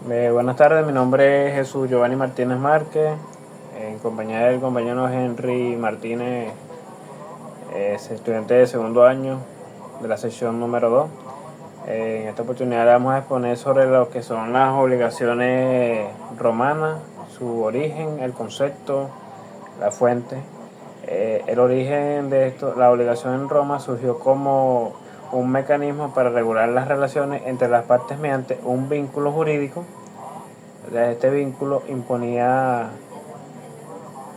Buenas tardes, mi nombre es Jesús Giovanni Martínez Márquez, en compañía del compañero Henry Martínez, es estudiante de segundo año de la sección número 2. En esta oportunidad vamos a exponer sobre lo que son las obligaciones romanas, su origen, el concepto, la fuente. El origen de esto, la obligación en Roma surgió como un mecanismo para regular las relaciones entre las partes mediante un vínculo jurídico. Este vínculo imponía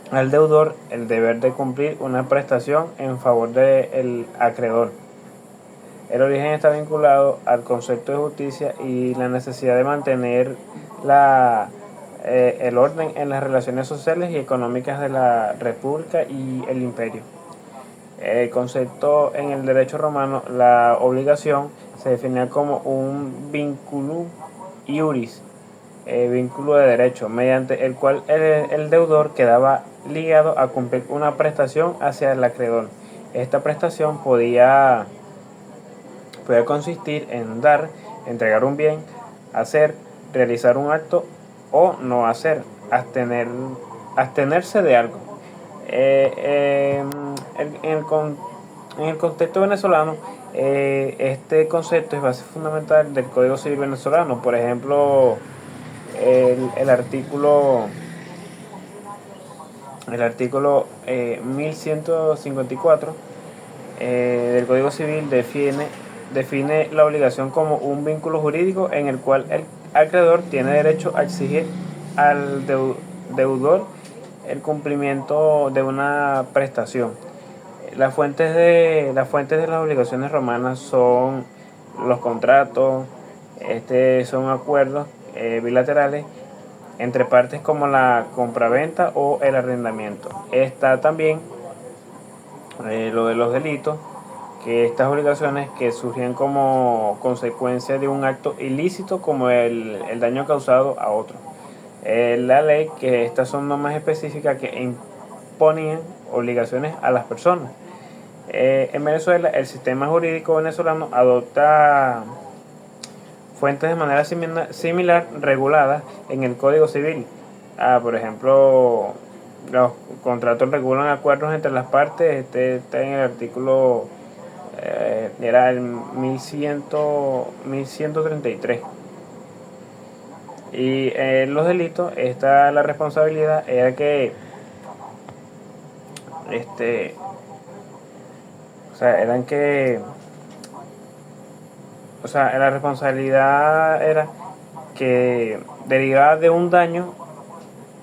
al deudor el deber de cumplir una prestación en favor del acreedor. El origen está vinculado al concepto de justicia y la necesidad de mantener el orden en las relaciones sociales y económicas de la República y el Imperio. El concepto en el derecho romano, la obligación se definía como un vínculo iuris, vínculo de derecho, mediante el cual el deudor quedaba ligado a cumplir una prestación hacia el acreedor. Esta prestación podía consistir en dar, entregar un bien, hacer, realizar un acto o no hacer, abstenerse de algo. En el contexto venezolano, este concepto es base fundamental del Código Civil venezolano. Por ejemplo, el artículo 1154 del Código Civil define la obligación como un vínculo jurídico en el cual el acreedor tiene derecho a exigir al deudor el cumplimiento de una prestación. Las fuentes de las obligaciones romanas son los contratos, son acuerdos bilaterales entre partes como la compraventa o el arrendamiento. Está también lo de los delitos, que estas obligaciones que surgen como consecuencia de un acto ilícito como el daño causado a otro. La ley, que estas son normas específicas que imponían obligaciones a las personas. En Venezuela, el sistema jurídico venezolano adopta fuentes de manera similar reguladas en el Código Civil. Por ejemplo, los contratos regulan acuerdos entre las partes. Está en el artículo era el 1133. Y en los delitos está la responsabilidad, era que la responsabilidad era que derivada de un daño.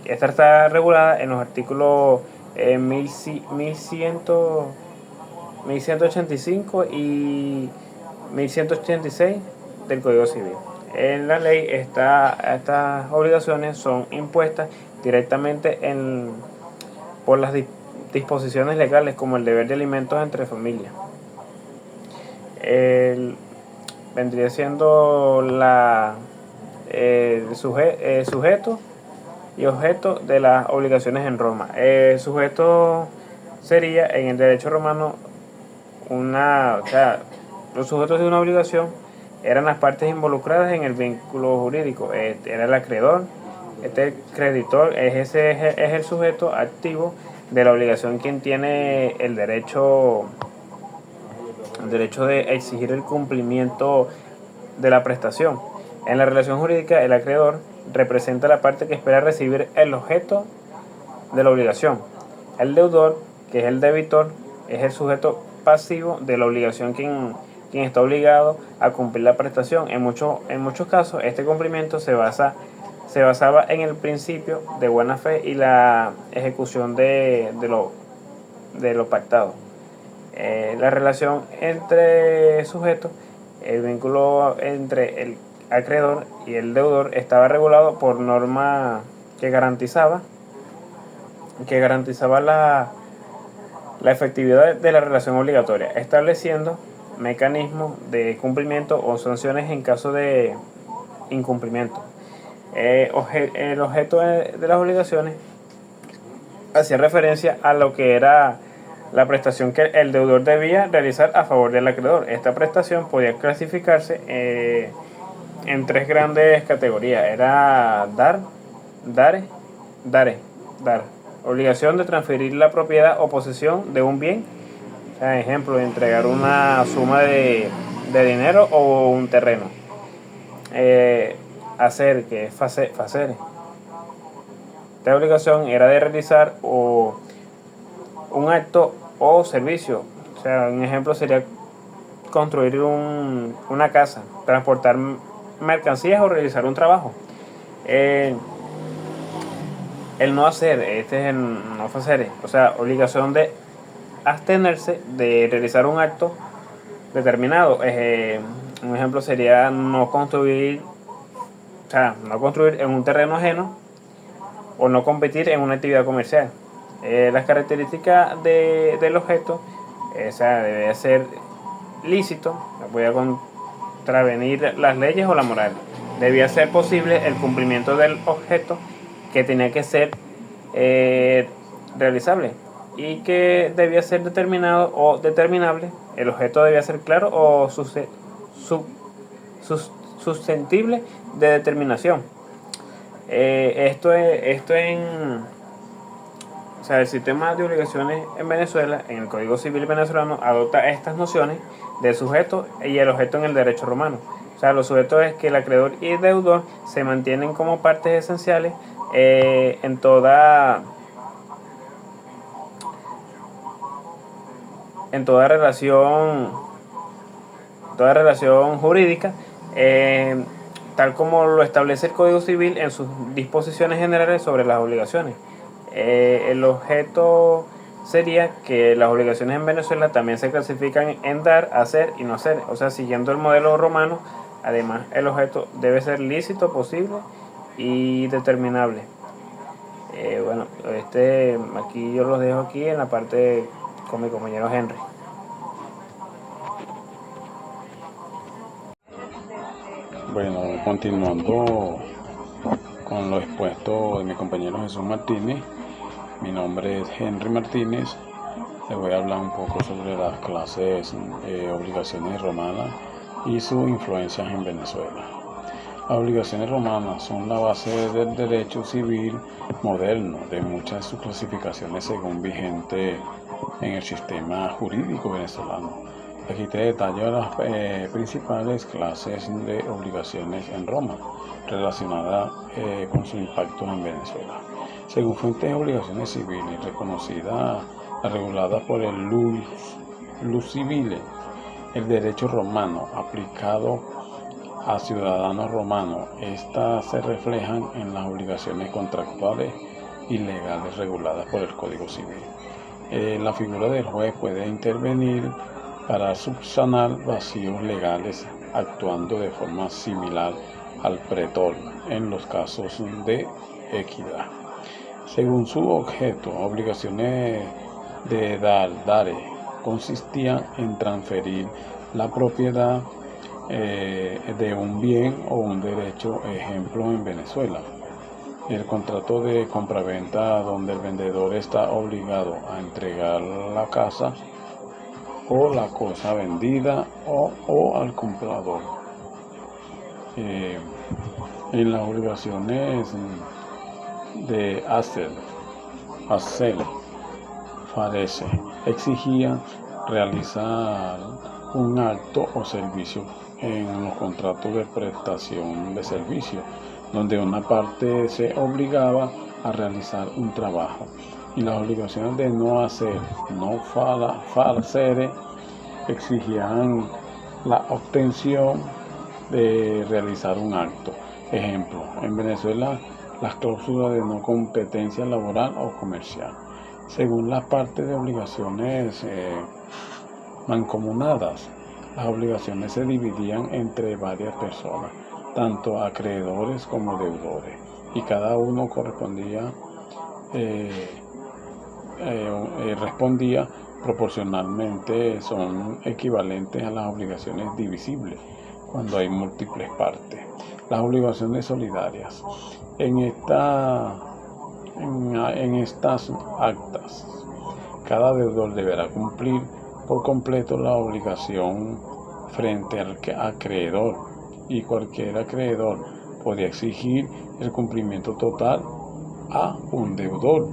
Esta está regulada en los artículos 1185 y 1186 del Código Civil. En la ley estas obligaciones son impuestas directamente por las disposiciones legales, como el deber de alimentos entre familias. Vendría siendo el sujeto y objeto de las obligaciones en Roma. El sujeto sería en el derecho romano los sujetos de una obligación eran las partes involucradas en el vínculo jurídico. Era el acreedor, el creditor es el sujeto activo de la obligación, quien tiene el derecho de exigir el cumplimiento de la prestación. En la relación jurídica, el acreedor representa la parte que espera recibir el objeto de la obligación. El deudor, que es el debitor, es el sujeto pasivo de la obligación, quien está obligado a cumplir la prestación. En muchos casos, este cumplimiento se basaba en el principio de buena fe y la ejecución de lo pactado. La relación entre sujetos, el vínculo entre el acreedor y el deudor estaba regulado por norma que garantizaba la efectividad de la relación obligatoria, estableciendo mecanismos de cumplimiento o sanciones en caso de incumplimiento. El objeto de las obligaciones hacía referencia a lo que era la prestación que el deudor debía realizar a favor del acreedor. Esta prestación podía clasificarse en tres grandes categorías. Era dar. Obligación de transferir la propiedad o posesión de un bien. O sea, ejemplo, entregar una suma de dinero o un terreno. Hacer, que es hacer. Esta obligación era de realizar un acto o servicio. O sea, un ejemplo sería construir una casa, transportar mercancías o realizar un trabajo. El no hacer, este es el no hacer, o sea, obligación de abstenerse de realizar un acto determinado. Un ejemplo sería no construir en un terreno ajeno o no competir en una actividad comercial. Las características del objeto, debe ser lícito, voy a contravenir las leyes o la moral. Debía ser posible el cumplimiento del objeto, que tenía que ser realizable y que debía ser determinado o determinable. El objeto debía ser claro o susceptible de determinación. Esto o sea, el sistema de obligaciones en Venezuela, en el Código Civil venezolano, adopta estas nociones de sujeto y el objeto en el derecho romano. O sea, los sujetos es que el acreedor y el deudor se mantienen como partes esenciales en toda relación jurídica, tal como lo establece el Código Civil en sus disposiciones generales sobre las obligaciones. El objeto sería que las obligaciones en Venezuela también se clasifican en dar, hacer y no hacer. O sea, siguiendo el modelo romano, además el objeto debe ser lícito, posible y determinable. Bueno, aquí yo los dejo aquí en la parte con mi compañero Henry. Bueno, continuando con lo expuesto de mi compañero Jesús Martínez, mi nombre es Henry Martínez. Les voy a hablar un poco sobre las clases obligaciones romanas y sus influencias en Venezuela. Las obligaciones romanas son la base del derecho civil moderno, de muchas de sus clasificaciones según vigente en el sistema jurídico venezolano. Aquí te detallo las principales clases de obligaciones en Roma relacionadas con su impacto en Venezuela. Según fuentes de obligaciones civiles reconocidas, reguladas por el Lus Civile, el derecho romano aplicado a ciudadanos romanos, estas se reflejan en las obligaciones contractuales y legales reguladas por el Código Civil. La figura del juez puede intervenir para subsanar vacíos legales, actuando de forma similar al pretor en los casos de equidad. Según su objeto, obligaciones de dare consistían en transferir la propiedad de un bien o un derecho. Ejemplo en Venezuela, el contrato de compraventa donde el vendedor está obligado a entregar la casa o la cosa vendida o al comprador. En las obligaciones de hacer, farese, exigían realizar un acto o servicio en los contratos de prestación de servicio, donde una parte se obligaba a realizar un trabajo, y las obligaciones de no hacer, no facere, exigían la obtención de realizar un acto. Ejemplo, en Venezuela, las cláusulas de no competencia laboral o comercial. Según las partes de obligaciones mancomunadas, las obligaciones se dividían entre varias personas, tanto acreedores como deudores, y cada uno respondía proporcionalmente. Son equivalentes a las obligaciones divisibles cuando hay múltiples partes. Las obligaciones solidarias. En estas actas, cada deudor deberá cumplir por completo la obligación frente al acreedor y cualquier acreedor podía exigir el cumplimiento total a un deudor.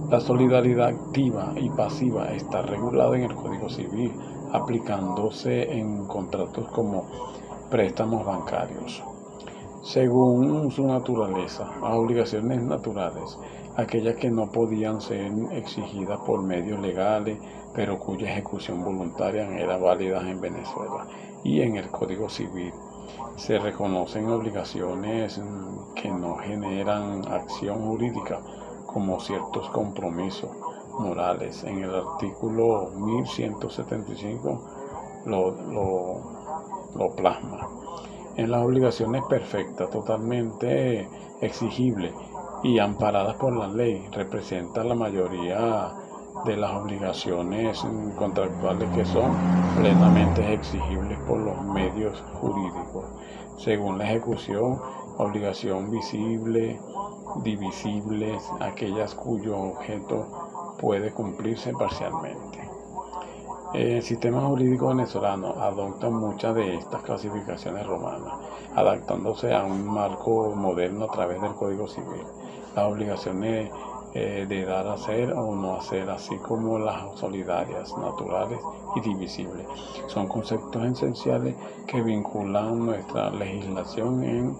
La solidaridad activa y pasiva está regulada en el Código Civil, aplicándose en contratos como préstamos bancarios. Según su naturaleza, las obligaciones naturales, aquellas que no podían ser exigidas por medios legales, pero cuya ejecución voluntaria era válida en Venezuela y en el Código Civil. Se reconocen obligaciones que no generan acción jurídica, como ciertos compromisos morales. En el artículo 1175 lo plasma. En las obligaciones perfectas, totalmente exigibles y amparadas por la ley, representa la mayoría de las obligaciones contractuales que son plenamente exigibles por los medios jurídicos. Según la ejecución, obligación visible, divisibles, aquellas cuyo objeto puede cumplirse parcialmente. El sistema jurídico venezolano adopta muchas de estas clasificaciones romanas, adaptándose a un marco moderno a través del Código Civil. Las obligaciones de dar, hacer o no hacer, así como las solidarias, naturales y divisibles, son conceptos esenciales que vinculan nuestra legislación en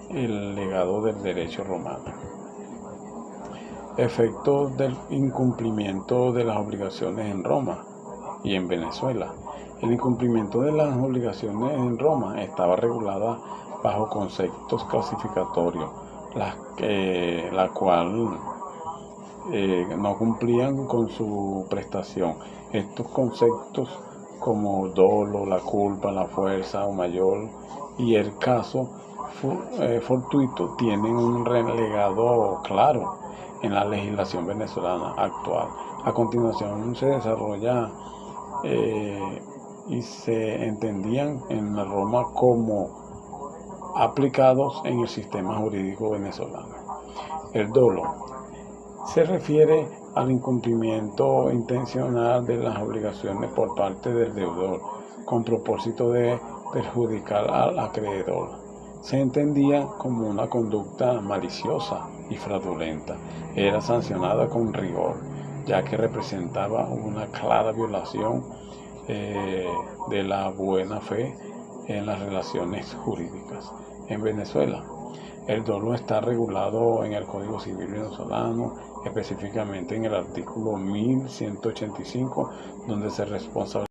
el legado del derecho romano. Efectos del incumplimiento de las obligaciones en Roma y en Venezuela. El incumplimiento de las obligaciones en Roma estaba regulada bajo conceptos clasificatorios, la cual no cumplían con su prestación. Estos conceptos como dolo, la culpa, la fuerza o mayor y el caso fortuito tienen un relegado claro en la legislación venezolana actual. A continuación se desarrolla y se entendían en Roma como aplicados en el sistema jurídico venezolano. El dolo se refiere al incumplimiento intencional de las obligaciones por parte del deudor con propósito de perjudicar al acreedor. Se entendía como una conducta maliciosa y fraudulenta. Era sancionada con rigor, ya que representaba una clara violación de la buena fe en las relaciones jurídicas. En Venezuela, el dolo está regulado en el Código Civil venezolano, específicamente en el artículo 1185, donde se responsabiliza